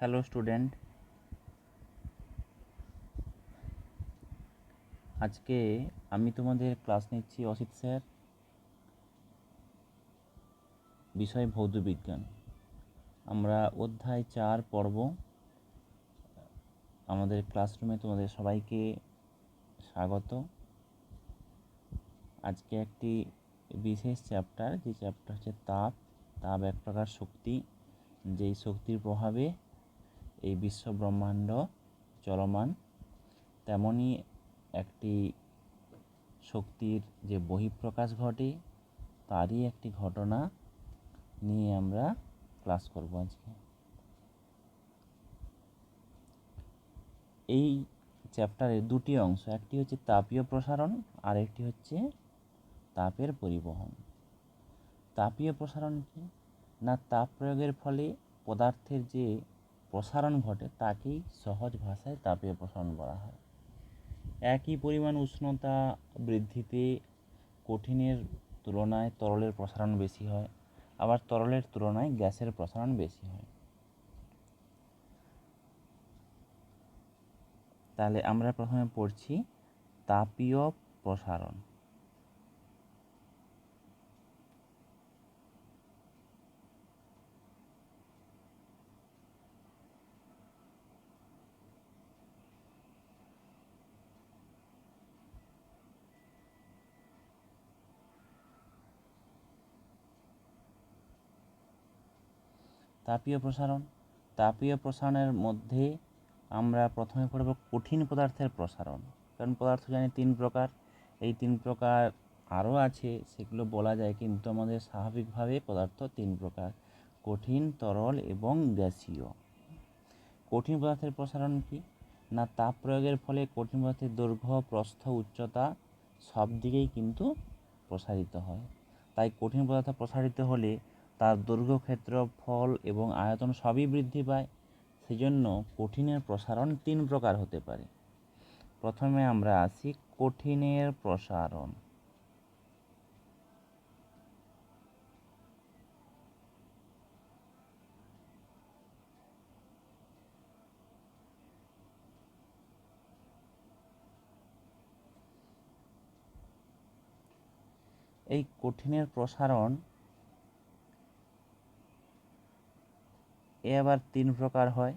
Hello student, আজকে আমি তোমাদের ক্লাস নিচ্ছি অসিত স্যার, বিষয় ভৌত বিজ্ঞান। আমরা অধ্যায় 4 পড়ব। আমাদের ক্লাসরুমে তোমাদের সবাইকে স্বাগত। আজকে একটি বিশেষ চ্যাপ্টার, যে চ্যাপ্টার হচ্ছে তাপ। তাপ এক প্রকার শক্তি, যেই শক্তির প্রভাবে এই বিশ্ব ব্রহ্মাণ্ড চলমান। তেমনই একটি শক্তির যে বহিঃপ্রকাশ ঘটে, তারই একটি ঘটনা নিয়ে আমরা ক্লাস করব আজকে। এই চ্যাপ্টারের দুটি অংশ, একটি হচ্ছে তাপীয় প্রসারণ আর একটি হচ্ছে তাপের পরিবহন। তাপীয় প্রসারণ কি না, তাপ প্রয়োগের ফলে পদার্থের যে প্রসারণ ঘটে তাকেই সহজ ভাষায় তাপীয় প্রসারণ বলা হয়। একই পরিমাণ উষ্ণতা বৃদ্ধিতে কঠিনের তুলনায় তরলের প্রসারণ বেশি হয়, আবার তরলের তুলনায় গ্যাসের প্রসারণ বেশি হয়। তাহলে আমরা প্রথমে পড়ছি তাপীয় প্রসারণ। তাপীয় প্রসারণ, তাপীয় প্রসারণের মধ্যে আমরা প্রথমে পড়ব কঠিন পদার্থের প্রসারণ। কারণ পদার্থ জানি 3 প্রকার, এই 3 প্রকার আরও আছে, সেগুলো বলা যায়, কিন্তু আমাদের স্বাভাবিকভাবে পদার্থ 3 প্রকার: কঠিন, তরল এবং গ্যাসীয়। কঠিন পদার্থের প্রসারণ কি না, তাপ প্রয়োগের ফলে কঠিন পদার্থের দৈর্ঘ্য, প্রস্থ, উচ্চতা সব দিকেই কিন্তু প্রসারিত হয়। তাই কঠিন পদার্থ প্রসারিত হলে তার দৈর্ঘ্য, ক্ষেত্রফল এবং আয়তন সবই বৃদ্ধি পায়। সেজন্য কঠিনের প্রসারণ 3 প্রকার হতে পারে। প্রথমে আমরা আসি কঠিনের প্রসারণ। এই কঠিনের প্রসারণ আবার 3 প্রকার হয়।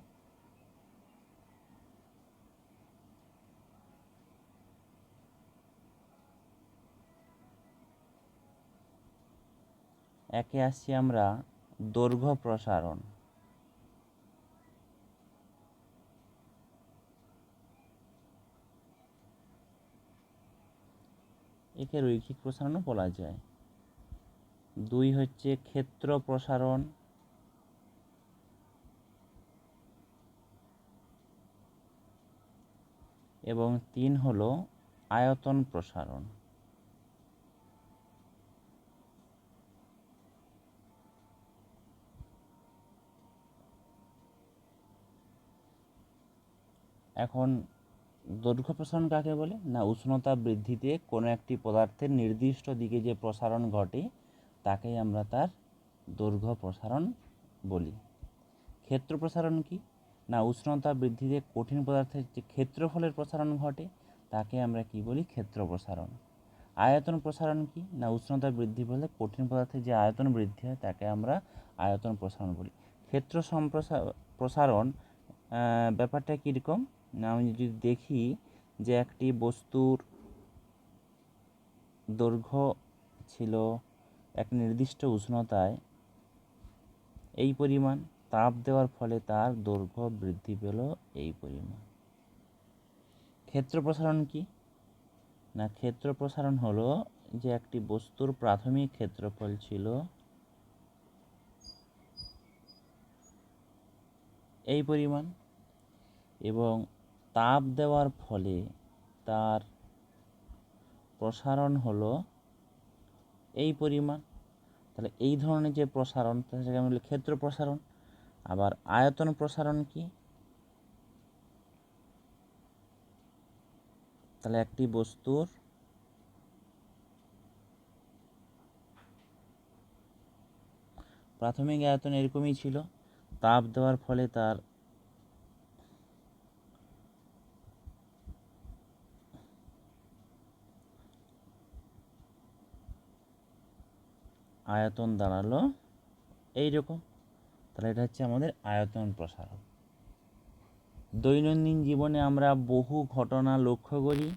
একে আসছি আমরা দৈর্ঘ্য প্রসারণ। একে রৈখিক প্রসারণও বলা যায়। 2 হচ্ছে ক্ষেত্র প্রসারণ। এবং 3 হলো আয়তন প্রসারণ। এখন দৈর্ঘ্য প্রসারণ কাকে বলে না, উষ্ণতা বৃদ্ধিতে কোনো একটি পদার্থের নির্দিষ্ট দিকে যে প্রসারণ ঘটে তাকেই আমরা তার দৈর্ঘ্য প্রসারণ বলি। ক্ষেত্র প্রসারণ কি না, উষ্ণতা বৃদ্ধিতে কঠিন পদার্থের যে ক্ষেত্রফলের প্রসারণ ঘটে তাকে আমরা কি বলি, ক্ষেত্র প্রসারণ। আয়তন প্রসারণ কি না, উষ্ণতা বৃদ্ধি হলে কঠিন পদার্থের যে আয়তন বৃদ্ধি হয় তাকে আমরা আয়তন প্রসারণ বলি। ক্ষেত্র প্রসারণ ব্যাপারটা কীরকম না, আমি যদি দেখি যে একটি বস্তুর দৈর্ঘ্য ছিল এক নির্দিষ্ট উষ্ণতায় এই পরিমাণ, তাপ দেওয়ার ফলে তার দৈর্ঘ্য বৃদ্ধি পেল এই পরিমাণ। ক্ষেত্র প্রসারণ কি না, ক্ষেত্র প্রসারণ হলো যে একটি বস্তুর প্রাথমিক ক্ষেত্রফল ছিল এই পরিমাণ এবং তাপ দেওয়ার ফলে তার প্রসারণ হলো এই পরিমাণ। তাহলে এই ধরনের যে প্রসারণ তাকে আমরা বলি ক্ষেত্র প্রসারণ। আবার আয়তন প্রসারণ কি, তাহলে একটি বস্তুর প্রাথমিক আয়তন এরকমই ছিল, তাপ দেওয়ার ফলে তার আয়তন দাঁড়ালো এইরকম। তাহলে এটা হচ্ছে আমাদের আয়তন প্রসারণ। দৈনন্দিন জীবনে আমরা বহু ঘটনা লক্ষ্য করি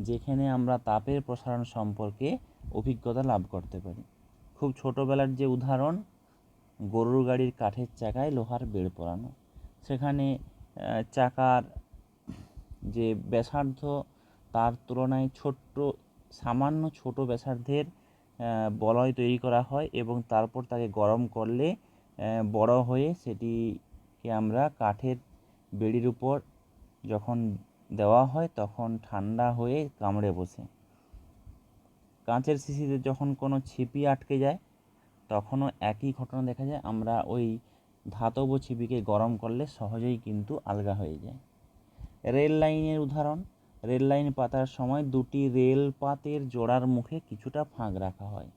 যেখানে আমরা তাপের প্রসারণ সম্পর্কে অভিজ্ঞতা লাভ করতে পারি। খুব ছোটোবেলার যে উদাহরণ, গরুর গাড়ির কাঠের চাকায় লোহার বেড় পরানো, সেখানে চাকার যে ব্যাসার্ধ তার তুলনায় সামান্য ছোট ব্যাসার্ধের বলয় তৈরি করা হয় এবং তারপর তাকে গরম করলে বড় হয়ে সেটিকে আমরা কাঠের বেড়ির উপর যখন দেওয়া হয় তখন ঠান্ডা হয়ে কামড়ে বসে। কাঁচের শিশিতে যখন কোনো ছিপি আটকে যায় তখনও একই ঘটনা দেখা যায়, আমরা ওই ধাতব ছিপিকে গরম করলে সহজেই কিন্তু আলগা হয়ে যায়। রেল লাইনের উদাহরণ, রেল লাইন পাতার সময় দুটি রেলপাতের জোড়ার মুখে কিছুটা ফাঁক রাখা হয়।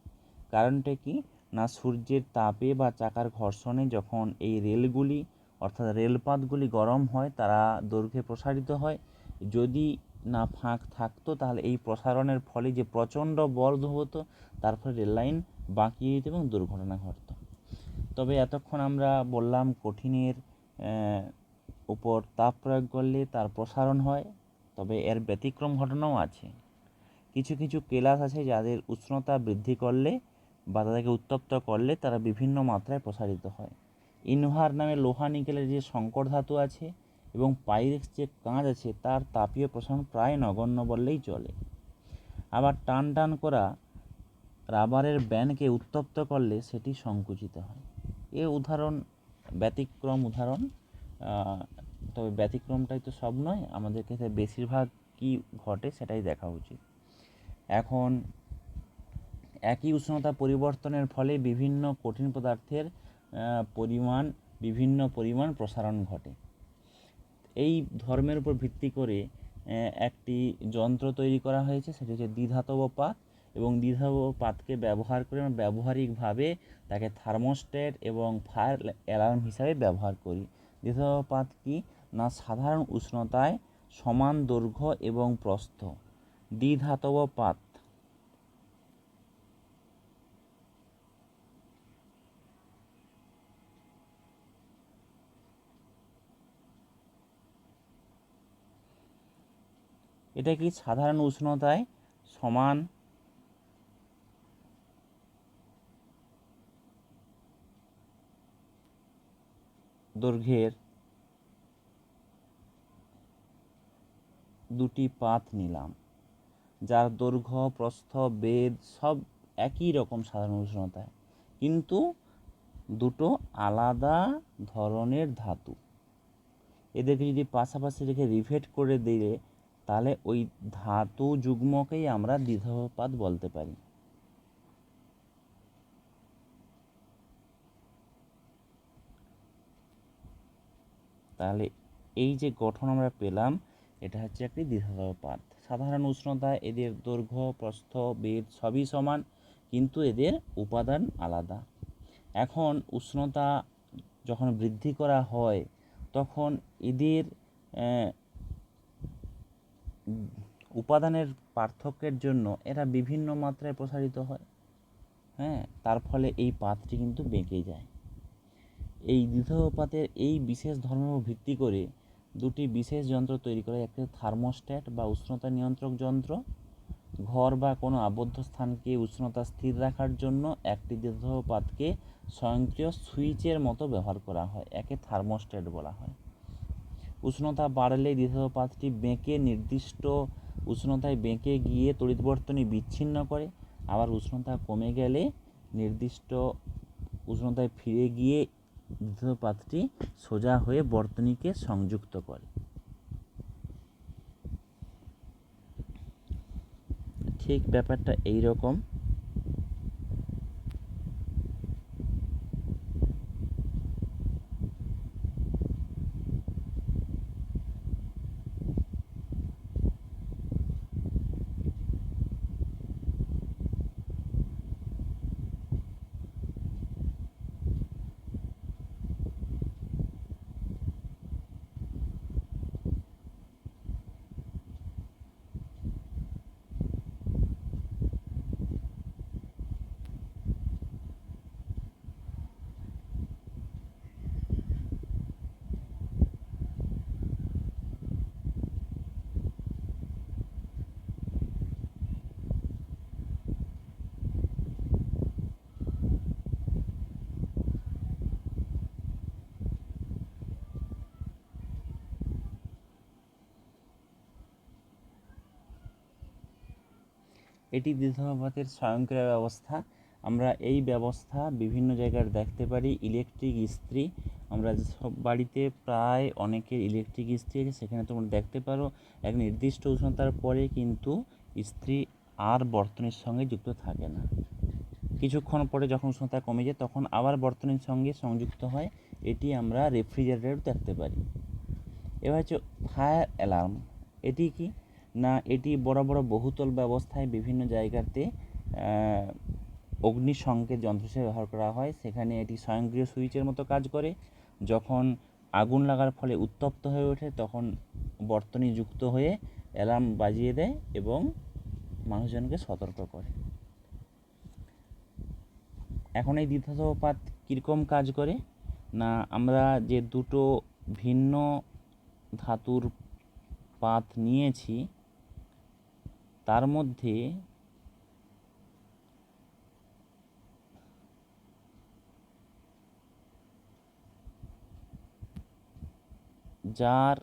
কারণটা কি না, সূর্যের তাপে বা চাকার ঘর্ষণে যখন এই রেলগুলি অর্থাৎ রেলপাতগুলি গরম হয় তারা দৈর্ঘ্যে প্রসারিত হয়। যদি না ফাঁক থাকতো তাহলে এই প্রসারণের ফলে যে প্রচণ্ড বল হতো তার ফলে রেল লাইন বাঁকিয়ে যেত এবং দুর্ঘটনা ঘটত। তবে এতক্ষণ আমরা বললাম কঠিনের উপর তাপ প্রয়োগ করলে তার প্রসারণ হয়, তবে এর ব্যতিক্রম ঘটনাও আছে। কিছু কিছু কেলাস আছে যাদের উষ্ণতা বৃদ্ধি করলে বা তাদেরকে উত্তপ্ত করলে তারা বিভিন্ন মাত্রায় প্রসারিত হয়। ইনভার নামে লোহা নিকেলের যে সংকর ধাতু আছে এবং পাইরেক্স যে কাঁচ আছে তার তাপীয় প্রসারণ প্রায় নগণ্য বললেই চলে। আবার টান টান করা রাবারের ব্যান্ডকে উত্তপ্ত করলে সেটি সংকুচিত হয়। এ উদাহরণ ব্যতিক্রম উদাহরণ, তবে ব্যতিক্রমটাই তো সব নয়, আমাদের কাছে বেশিরভাগ কী ঘটে সেটাই দেখা উচিত। এখন একই উষ্ণতা পরিবর্তনের ফলে বিভিন্ন কঠিন পদার্থের বিভিন্ন পরিমাণ প্রসারণ ঘটে। এই ধর্মের উপর ভিত্তি করে একটি যন্ত্র তৈরি করা হয়েছে, সেটি হচ্ছে দ্বিধাতব পাত, এবং দ্বিধাতব পাতকে ব্যবহার করে আমরা ব্যবহারিকভাবে তাকে থার্মোস্ট্যাট এবং ফায়ার অ্যালার্ম হিসাবে ব্যবহার করি। দ্বিধাতব পাত কি না, সাধারণ উষ্ণতায় সমান দৈর্ঘ্য এবং প্রস্থ দ্বিধাতব পাত এটা কি সাধারণ উষ্ণতায় সমান দৈর্ঘ্যের দুটি পাত নিলাম, যার দৈর্ঘ্য প্রস্থ বেধ সব একই রকম সাধারণ উষ্ণতায়, কিন্তু দুটো আলাদা ধরনের ধাতু। এদেরকে যদি পাশাপাশি রেখে রিভেট করে দিলে তাহলে ওই ধাতু যুগ্মকেই আমরা দ্বিধাতব পাত বলতে পারি। তাহলে এই যে গঠন আমরা পেলাম এটা হচ্ছে একটি দ্বিধাতব পাত। সাধারণ উষ্ণতায় এদের দৈর্ঘ্য প্রস্থ বেধ সবই সমান, কিন্তু এদের উপাদান আলাদা। এখন উষ্ণতা যখন বৃদ্ধি করা হয় তখন এদের উপাদানের পার্থক্যের জন্য এরা বিভিন্ন মাত্রায় প্রসারিত হয়। তার ফলে এই পাতটি কিন্তু বেঁকে যায়। এই দ্বিধাতব পাতের এই বিশেষ ধর্মের উপর ভিত্তি করে দুটি বিশেষ যন্ত্র তৈরি করা, একটি থার্মোস্ট্যাট বা উষ্ণতা নিয়ন্ত্রক যন্ত্র, ঘর বা কোনো আবদ্ধ স্থানকে উষ্ণতা স্থির রাখার জন্য একটি দ্বিধাতব পাতকে স্বয়ংক্রিয় সুইচের মতো ব্যবহার করা হয়, একে থার্মোস্ট্যাট বলা হয়। উষ্ণতা বাড়লে দ্বিধাতব পাতটি বেঁকে নির্দিষ্ট উষ্ণতায় বেঁকে গিয়ে তড়িৎ বর্তনী বিচ্ছিন্ন করে, আবার উষ্ণতা কমে গেলে নির্দিষ্ট উষ্ণতায় ফিরে গিয়ে দ্বিধাতব পাতটি সোজা হয়ে বর্তনীকে সংযুক্ত করে। ঠিক ব্যাপারটা এই রকম। এটি দ্বিধানুপাতের স্বয়ংক্রিয় ব্যবস্থা। আমরা এই ব্যবস্থা বিভিন্ন জায়গায় দেখতে পারি। ইলেকট্রিক ইস্ত্রি, আমরা সব বাড়িতে প্রায় অনেকের ইলেকট্রিক ইস্ত্রি আছে, সেখানে তোমরা দেখতে পারো এক নির্দিষ্ট উষ্ণতার পরে কিন্তু ইস্ত্রি আর বর্তনীর সঙ্গে যুক্ত থাকে না। কিছুক্ষণ পরে যখন উষ্ণতা কমে যায় তখন আবার বর্তনীর সঙ্গে সংযুক্ত হয়। এটি আমরা রেফ্রিজারেটর দেখতে পারি। এবার হচ্ছে ফায়ার অ্যালার্ম। এটি কি না, এটি বড় বড় বহুতল ব্যবস্থায় বিভিন্ন জায়গাতে অগ্নি সংকেত যন্ত্র হিসেবে ব্যবহার করা হয়। সেখানে এটি স্বয়ংক্রিয় সুইচের মতো কাজ করে। যখন আগুন লাগার ফলে উত্তপ্ত হয়ে ওঠে তখন বর্তনী যুক্ত হয়ে অ্যালার্ম বাজিয়ে দেয় এবং মানুষজনকে সতর্ক করে। এখন এই দ্বিধানুপাত কীরকম কাজ করে না, আমরা যে দুটো ভিন্ন ধাতুর পাত নিয়েছি তার মধ্যে যার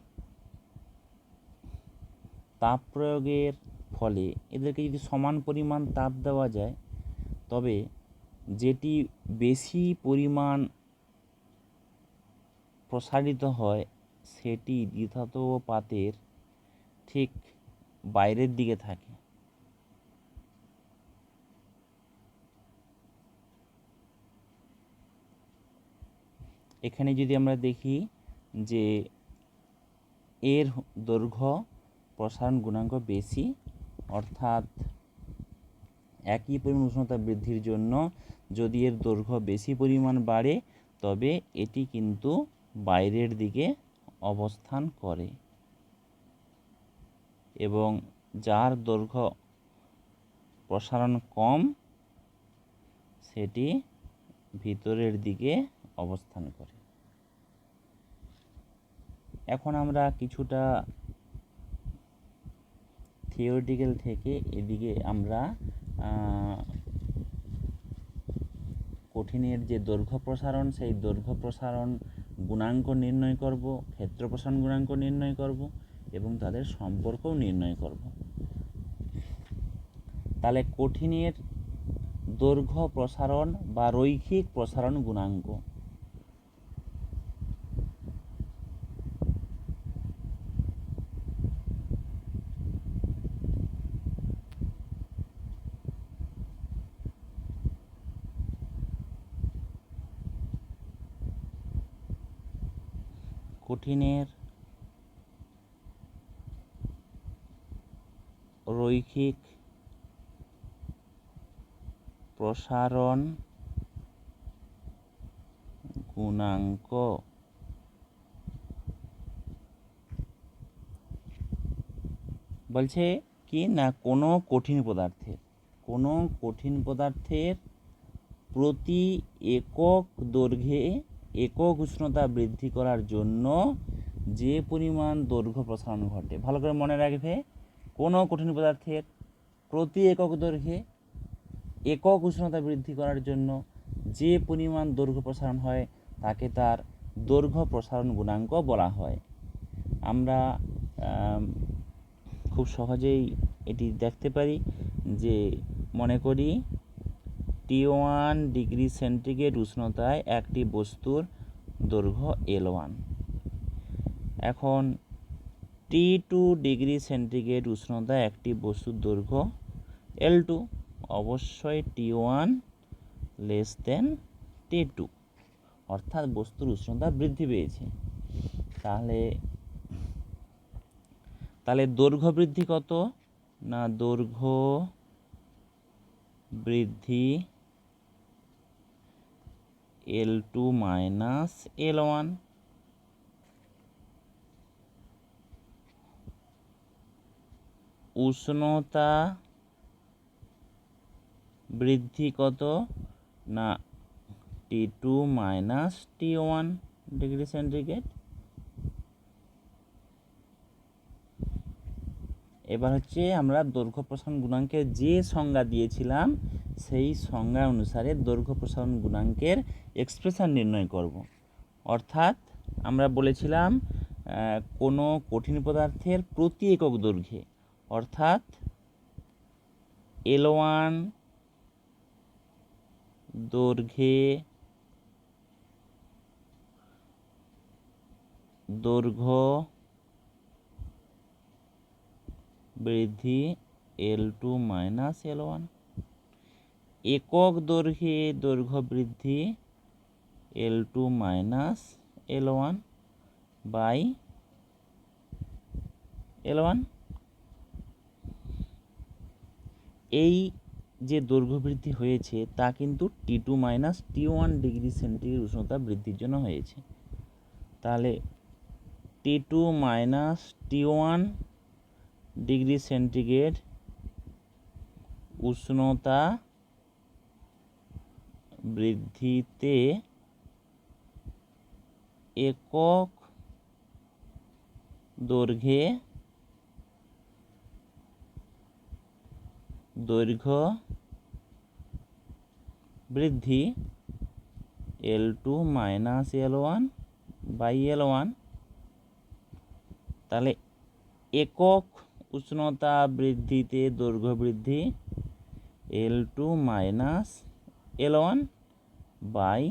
তাপ প্রয়োগের ফলে এদেরকে যদি সমান পরিমাণ তাপ দেওয়া যায় তবে যেটি বেশি পরিমাণ প্রসারিত হয় সেটি দ্বিধানুপাতের ঠিক বাইরের দিকে থাকে। এখানে যদি আমরা দেখি যে এর দৈর্ঘ্য প্রসারণ গুণাঙ্ক বেশি, অর্থাৎ একই পরিমাণ উষ্ণতা বৃদ্ধির জন্য যদি এর দৈর্ঘ্য বেশি পরিমাণ বাড়ে তবে এটি কিন্তু বাইরের দিকে অবস্থান করে, এবং যার দৈর্ঘ্য প্রসারণ কম সেটি ভিতরের দিকে অবস্থান করে। এখন আমরা কিছুটা থিওরিটিক্যাল থেকে এদিকে আমরা কঠিনের যে দৈর্ঘ্য প্রসারণ সেই দৈর্ঘ্য প্রসারণ গুণাঙ্ক নির্ণয় করব, ক্ষেত্র প্রসারণ গুণাঙ্ক নির্ণয় করব এবং তাদের সম্পর্কও নির্ণয় করব। তাহলে কঠিনের দৈর্ঘ্য প্রসারণ বা রৈখিক প্রসারণ গুণাঙ্ক। কঠিনের রৈখিক প্রসারণ গুণাঙ্ক বলছে কি না, কোনো কঠিন পদার্থের প্রতি একক দৈর্ঘ্যে একক উষ্ণতা বৃদ্ধি করার জন্য যে পরিমাণ দৈর্ঘ্য প্রসারণ ঘটে, ভালো করে মনে রাখবে, কোনো কঠিন পদার্থের প্রতি একক দৈর্ঘ্যে একক উষ্ণতা বৃদ্ধি করার জন্য যে পরিমাণ দৈর্ঘ্য প্রসারণ হয় তাকে তার দৈর্ঘ্য প্রসারণ গুণাঙ্ক বলা হয়। আমরা খুব সহজেই এটি দেখতে পারি যে মনে করি T1 ডিগ্রি সেন্টিগ্রেড উষ্ণতায় একটি বস্তুর দৈর্ঘ্য L1। এখন T2 ডিগ্রি সেন্টিগ্রেড উষ্ণতায় একটি বস্তুর দৈর্ঘ্য L2। অবশ্যই T1 লেস দেন T2, অর্থাৎ বস্তুর উষ্ণতা বৃদ্ধি পেয়েছে। তাহলে দৈর্ঘ্য বৃদ্ধি কত না, দৈর্ঘ্য বৃদ্ধি L2 মাইনাস L1। উষ্ণতা বৃদ্ধি কত না, T2 minus T1 degree centigrade. এবার হচ্ছে আমরা দৈর্ঘ্য প্রসারণ গুণাঙ্কের যে সংজ্ঞা দিয়েছিলাম সেই সংজ্ঞা অনুসারে দৈর্ঘ্য প্রসারণ গুণাঙ্কের এক্সপ্রেশন নির্ণয় করব। অর্থাৎ আমরা বলেছিলাম কোনো কঠিন পদার্থের প্রতি একক দৈর্ঘ্যে, অর্থাৎ L1 দৈর্ঘ্য বৃদ্ধি L2 মাইনাস L1, একক দৈর্ঘ্য বৃদ্ধি L2 minus L1 by L1। এই যে দৈর্ঘ্য বৃদ্ধি হয়েছে তা কিন্তু T2 minus T1 degree centigrade উষ্ণতা বৃদ্ধির জন্য হয়েছে। তাহলে T2 minus T1 degree centigrade উষ্ণতা বৃদ্ধিতে একক দৈর্ঘ্য বৃদ্ধি L2 minus L1 by L1। তাহলে একক উষ্ণতা বৃদ্ধিতে দৈর্ঘ্য বৃদ্ধি L2 minus L1 by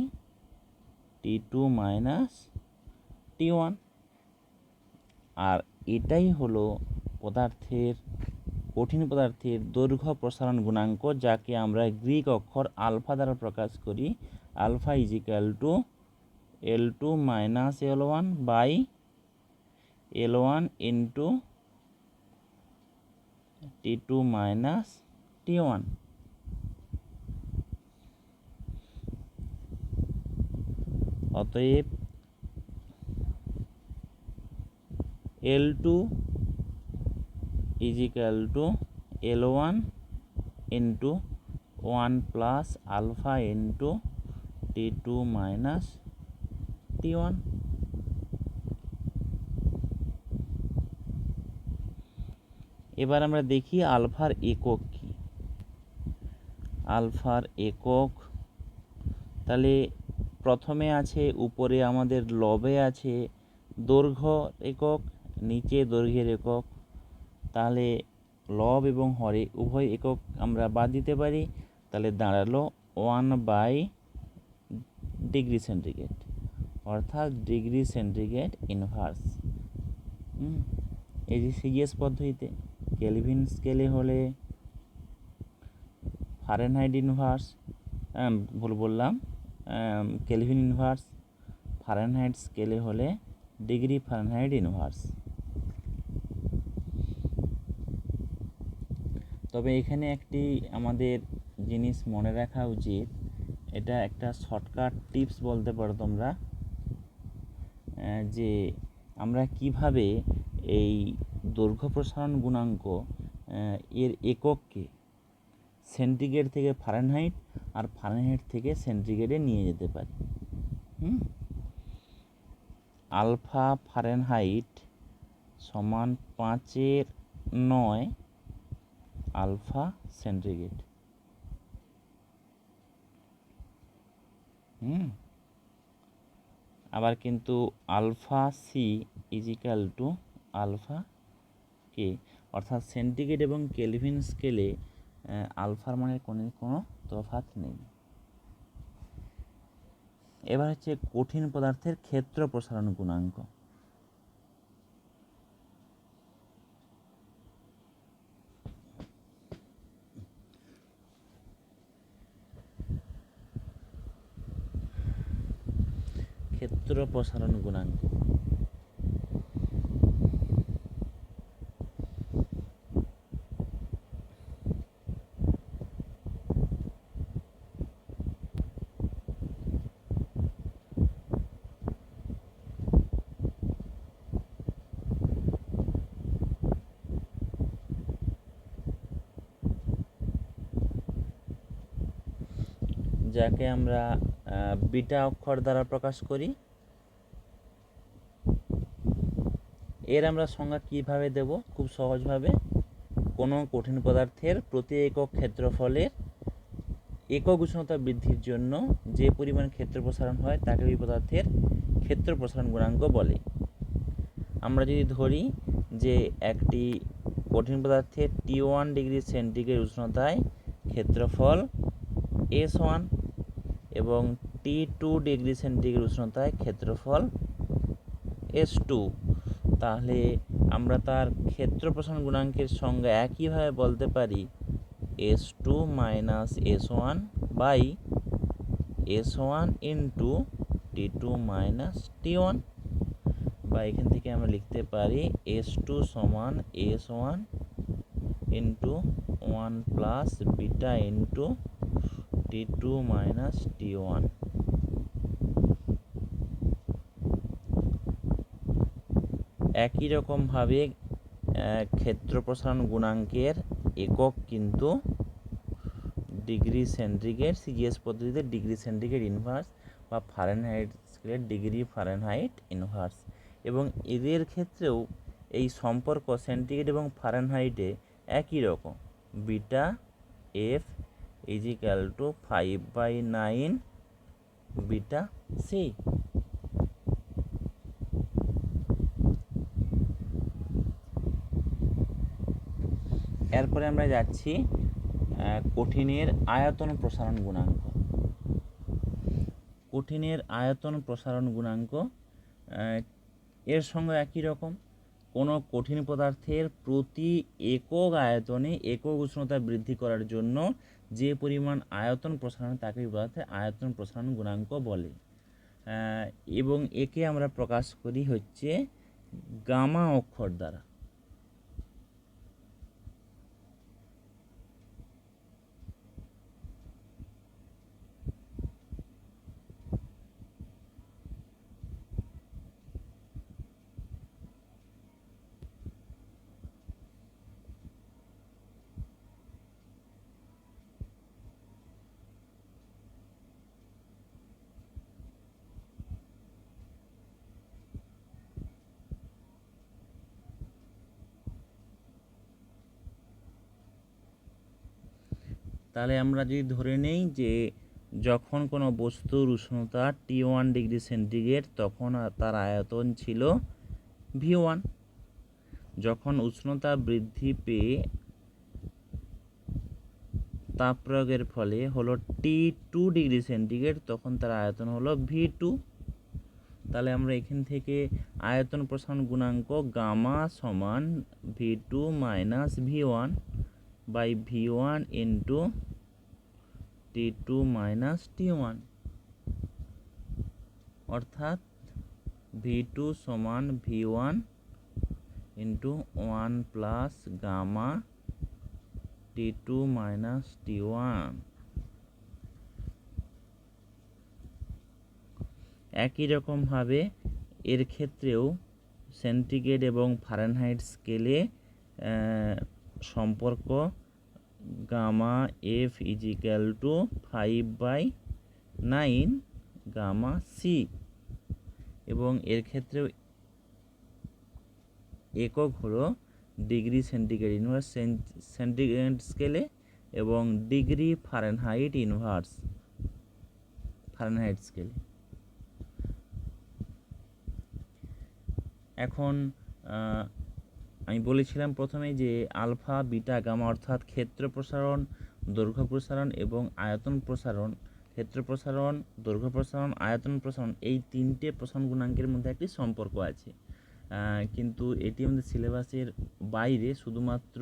T2 minus T1। আর এটাই হলো কঠিন পদার্থের দৈর্ঘ্য প্রসারণ গুণাঙ্ক, যাকে আমরা গ্রিক অক্ষর আলফা দ্বারা প্রকাশ করি। Alpha equal to L2 minus L1 by L1 into T2 minus T1। অতএব L2 equal to L1 into 1 plus alpha into T2 minus T1। এবার আমরা দেখি আলফার একক কি। আলফার একক, তাহলে প্রথমে আছে উপরে আমাদের লবে আছে দৈর্ঘ্য একক, নিচে দৈর্ঘ্যের একক। তাহলে লব এবং হরে উভয় একক আমরা বাদ দিতে পারি। তাহলে দাঁড়ালো 1 বাই ডিগ্রি সেন্টিগ্রেড, অর্থাৎ ডিগ্রি সেন্টিগ্রেড ইনভার্স। এই যে সিজিএস পদ্ধতিতে কেলভিন স্কেলে হলে Fahrenheit inverse, Kelvin inverse. Fahrenheit স্কেলে হলে ডিগ্রি ফারেনহাইট ইনভার্স। তবে এখানে একটি আমাদের জিনিস মনে রাখা উচিত, এটা একটা শর্টকাট টিপস বলতে পারো তোমরা, যে আমরা কিভাবে এই দৈর্ঘ্য প্রসারণ গুণাঙ্ক এর একককে সেন্টিগ্রেড থেকে ফারেনহাইট আর ফারেনহাইট থেকে সেন্টিগ্রেডে নিয়ে যেতে পারি। আলফা ফারেনহাইট সমান 5/9 আলফা সেন্টিগ্রেড। আবার কিন্তু alpha C is equal to alpha K, অর্থাৎ সেন্টিগ্রেড এবং কেলভিন স্কেলে আলফার মানের কোনো তফাৎ নেই। এবার হচ্ছে কঠিন পদার্থের ক্ষেত্র প্রসারণ গুণাঙ্ক। ক্ষেত্র প্রসারণ গুণাঙ্ক যাকে আমরা বিটা অক্ষর দ্বারা প্রকাশ করি। এর আমরা সংজ্ঞা কিভাবে দেব? খুব সহজভাবে, কোনো কঠিন পদার্থের প্রতি একক ক্ষেত্রফলের একক উষ্ণতা বৃদ্ধির জন্য যে পরিমাণ ক্ষেত্র প্রসারণ হয় তাকে ওই পদার্থের ক্ষেত্র প্রসারণ গুণাঙ্ক বলে। আমরা যদি ধরি যে একটি কঠিন পদার্থের T1 ডিগ্রি সেন্টিগ্রেড উষ্ণতায় ক্ষেত্রফল S1 এবং T2 ডিগ্রি সেন্টিগ্রেড উষ্ণতায় ক্ষেত্রফল S2। তাহলে আমরা তার ক্ষেত্র প্রসারণ গুণাঙ্কের সংজ্ঞা একইভাবে বলতে পারি S2 minus S1 by S1 into T2 minus T1, বা এখান থেকে আমরা লিখতে পারি S2 সমান S1 into 1 plus beta into T2 minus T1। একই রকমভাবে ক্ষেত্র প্রসারণ গুণাঙ্কের একক কিন্তু ডিগ্রি সেন্টিগ্রেড, সিজিএস পদ্ধতিতে ডিগ্রি সেন্টিগ্রেড ইনভার্স বা ফারেনহাইট স্কেলের ডিগ্রি ফারেনহাইট ইনভার্স, এবং এদের ক্ষেত্রেও এই সম্পর্ক সেন্টিগ্রেড এবং ফারেনহাইটে একই রকম, beta F is equal to 5/9 beta C. এরপরে আমরা যাচ্ছি কঠিনের আয়তন প্রসারণ গুণাঙ্ক। কঠিনের আয়তন প্রসারণ গুণাঙ্ক এর সঙ্গে একই রকম, কোনো কঠিন পদার্থের প্রতি একক আয়তনে একক উষ্ণতা বৃদ্ধি করার জন্য যে পরিমাণ আয়তন প্রসারণ তাকে পদার্থের আয়তন প্রসারণ গুণাঙ্ক বলে, এবং একে আমরা প্রকাশ করি হচ্ছে গামা অক্ষর দ্বারা। তাহলে আমরা যদি ধরে নেই যে যখন কোনো বস্তুর উষ্ণতা T1 ডিগ্রি সেন্টিগ্রেড তখন তার আয়তন ছিল V1, যখন উষ্ণতা বৃদ্ধি পেয়ে তাপ প্রয়োগের ফলে হলো T2 ডিগ্রি সেন্টিগ্রেড তখন তার আয়তন হলো V2। তাহলে আমরা এখান থেকে আয়তন প্রসারণ গুণাঙ্ক গামা সমান V2 minus V1 by V1 into T2 minus T1, অর্থাৎ V2 সমান V1 into 1 plus gamma T2 minus T1। একই রকমভাবে এর ক্ষেত্রেও সেন্টিগ্রেড এবং ফারেনহাইট স্কেলে সম্পর্ক gamma F is equal to 5/9 gamma C, এবং এর ক্ষেত্রেও একক হলো ডিগ্রি সেন্টিগ্রেড ইনভার্স সেন্টিগ্রেড স্কেলে এবং ডিগ্রি ফারেনহাইট ইনভার্স ফারেনহাইট স্কেলে। এখন আমি বলেছিলাম প্রথমে যে আলফা বিটা গামা অর্থাৎ ক্ষেত্র প্রসারণ, দৈর্ঘ্য প্রসারণ এবং আয়তন প্রসারণ, ক্ষেত্র প্রসারণ, দৈর্ঘ্য প্রসারণ, আয়তন প্রসারণ, এই তিনটে প্রসারণ গুণাঙ্কের মধ্যে একটি সম্পর্ক আছে, কিন্তু এটি আমাদের সিলেবাসের বাইরে, শুধুমাত্র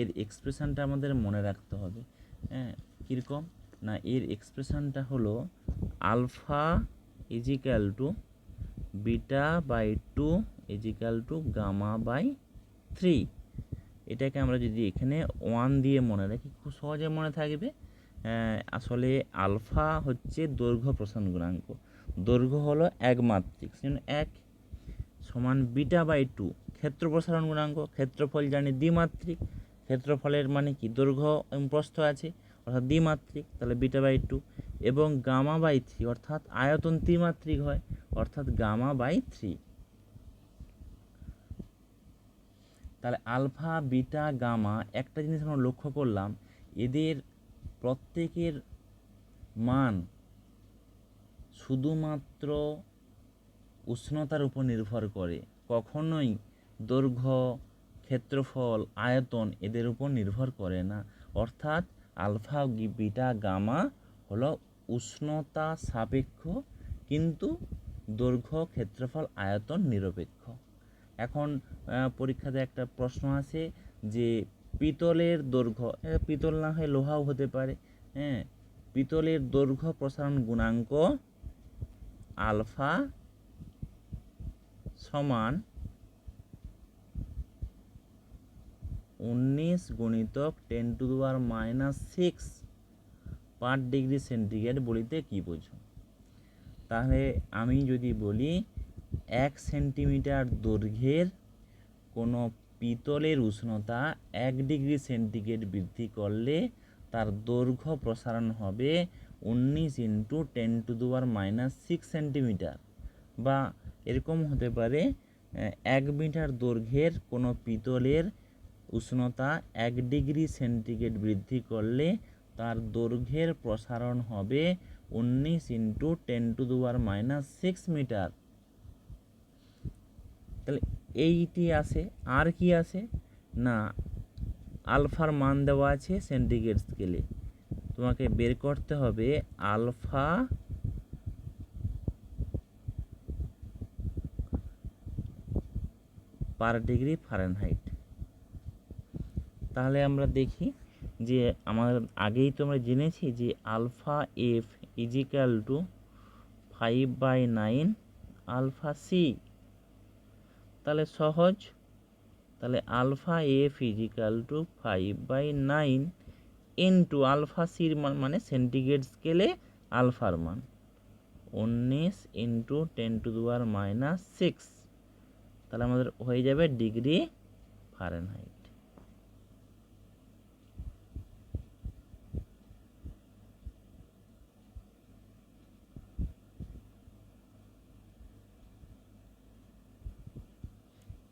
এর এক্সপ্রেশনটা আমাদের মনে রাখতে হবে। কীরকম না, এর এক্সপ্রেশনটা হলো alpha equal to beta by 2 equal to gamma by 3। এটাকে আমরা যদি এখানে 1 দিয়ে মনে রাখি খুব সহজে মনে থাকবে। আসলে আলফা হচ্ছে দৈর্ঘ্য প্রসারণ গুণাঙ্ক, দৈর্ঘ্য হলো একমাত্রিক, সেজন্য 1 সমান বিটা বাই 2 ক্ষেত্র প্রসারণ গুণাঙ্ক, ক্ষেত্রফল জানি দ্বিমাত্রিক, ক্ষেত্রফলের মানে কি দৈর্ঘ্য এবং প্রস্থ আছে অর্থাৎ দ্বিমাত্রিক, তাহলে বিটা বাই 2, এবং গামা বাই 3 অর্থাৎ আয়তন ত্রিমাত্রিক হয় অর্থাৎ গামা বাই 3। তাহলে আলফা বিটা গামা একটা জিনিস আমরা লক্ষ্য করলাম, এদের প্রত্যেকের মান শুধুমাত্র উষ্ণতার উপর নির্ভর করে, কখনোই দৈর্ঘ্য, ক্ষেত্রফল, আয়তন এদের উপর নির্ভর করে না। অর্থাৎ আলফা, বিটা, গামা হলো উষ্ণতা সাপেক্ষ কিন্তু দৈর্ঘ্য, ক্ষেত্রফল, আয়তন নিরপেক্ষ। এখন পরীক্ষাতে একটা প্রশ্ন আছে যে পিতলের দৈর্ঘ্য, পিতল না হয় লোহাও হতে পারে, হ্যাঁ, পিতলের দৈর্ঘ্য প্রসারণ গুণাঙ্ক আলফা সমান 19 গুণিতক 10⁻⁶ পার ডিগ্রি সেন্টিগ্রেড বলিতে কি বোঝো? তাহলে আমি যদি বলি 1 সেন্টিমিটার দৈর্ঘ্যের কোনো পিতলের উষ্ণতা 1 ডিগ্রি সেন্টিগ্রেড বৃদ্ধি করলে তার দৈর্ঘ্য প্রসারণ হবে 19 × 10⁻⁶ সেন্টিমিটার। বা এরকম হতে পারে 1 মিটার দৈর্ঘ্যের কোনো পিতলের উষ্ণতা 1 ডিগ্রি সেন্টিগ্রেড বৃদ্ধি করলে তার দৈর্ঘ্যের প্রসারণ হবে 19 × 10⁻⁶ মিটার। তাহলে এইটি আছে। আর কি আছে না, আলফার মান দেওয়া আছে সেন্টিগ্রেড স্কেলে, তোমাকে বের করতে হবে আলফা পার ডিগ্রি ফারেনহাইট। তাহলে আমরা দেখি যে আমার আগেই তো আমরা জেনেছি যে alpha F is equal to 5/9 alpha C. তাহলে সহজ, তাহলে alpha F is equal to 5/9 into alpha সির মান মানে সেন্টিগ্রেড স্কেলে আলফার মান 19 × 10⁻⁶। তাহলে আমাদের হয়ে যাবে ডিগ্রি ফারেনহাইট।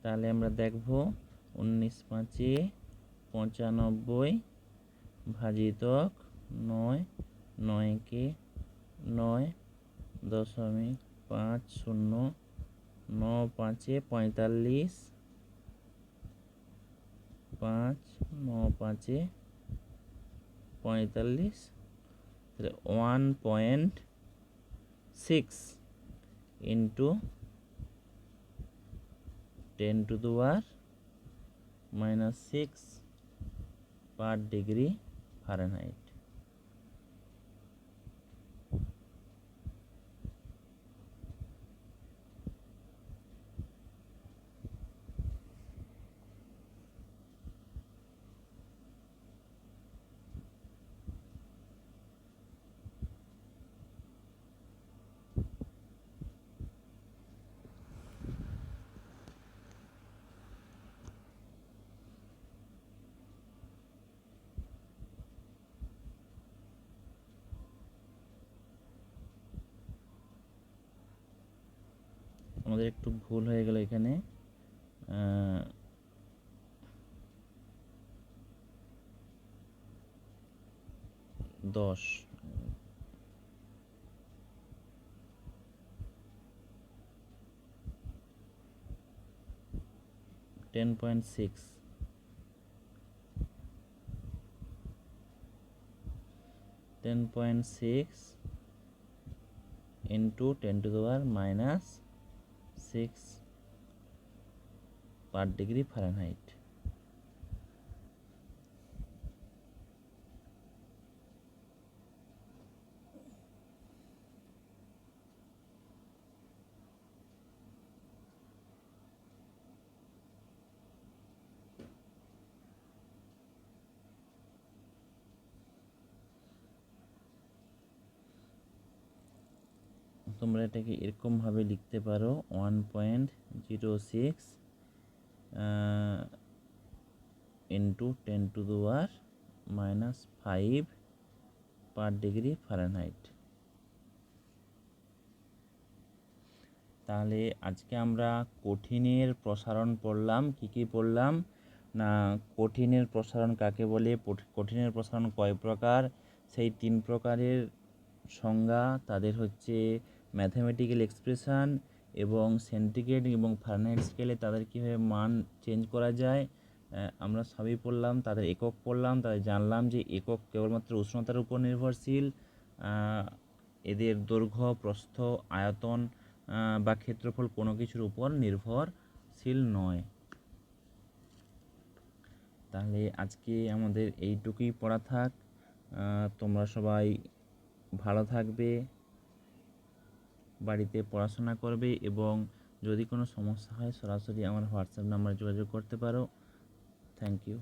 তাহলে আমরা দেখব 19×5 = 95 ভাজিতক 9, 9 9 .50, 9×5 = 45, 5 9×5 = 45, তাহলে 1.6 × 10⁻⁶ পার ডিগ্রি ফারেনহাইট। আমাদের একটু ভুল হয়ে গেল এখানে, 10 10.6 10.6 × 10⁻⁶ পার ডিগ্রি ফারেনহাইট। তোমরা এটাকে এরকমভাবে লিখতে পারো 1.06 × 10⁻⁵ পার ডিগ্রি ফারেনহাইট। তাহলে আজকে আমরা কঠিনের প্রসারণ পড়লাম। কি কি পড়লাম না, কঠিনের প্রসারণ কাকে বলে, কঠিনের প্রসারণ কয় প্রকার, সেই 3 প্রকারের সংজ্ঞা, তাদের হচ্ছে ম্যাথমেটিক্যাল এক্সপ্রেশন এবং সেন্টিগ্রেড এবং ফারেনহাইট স্কেলে তাদের কীভাবে মান চেঞ্জ করা যায়, আমরা সবই পড়লাম, তাদের একক পড়লাম, তাদের জানলাম যে একক কেবলমাত্র উষ্ণতার উপর নির্ভরশীল, এদের দৈর্ঘ্য, প্রস্থ, আয়তন বা ক্ষেত্রফল কোনো কিছুর উপর নির্ভরশীল নয়। তাহলে আজকে আমাদের এইটুকুই পড়া থাক। তোমরা সবাই ভালো থাকবে, বাড়িতে পড়াশোনা করবে এবং যদি কোনো সমস্যা হয় সরাসরি আমার হোয়াটসঅ্যাপ নাম্বারে যোগাযোগ করতে পারো। Thank you.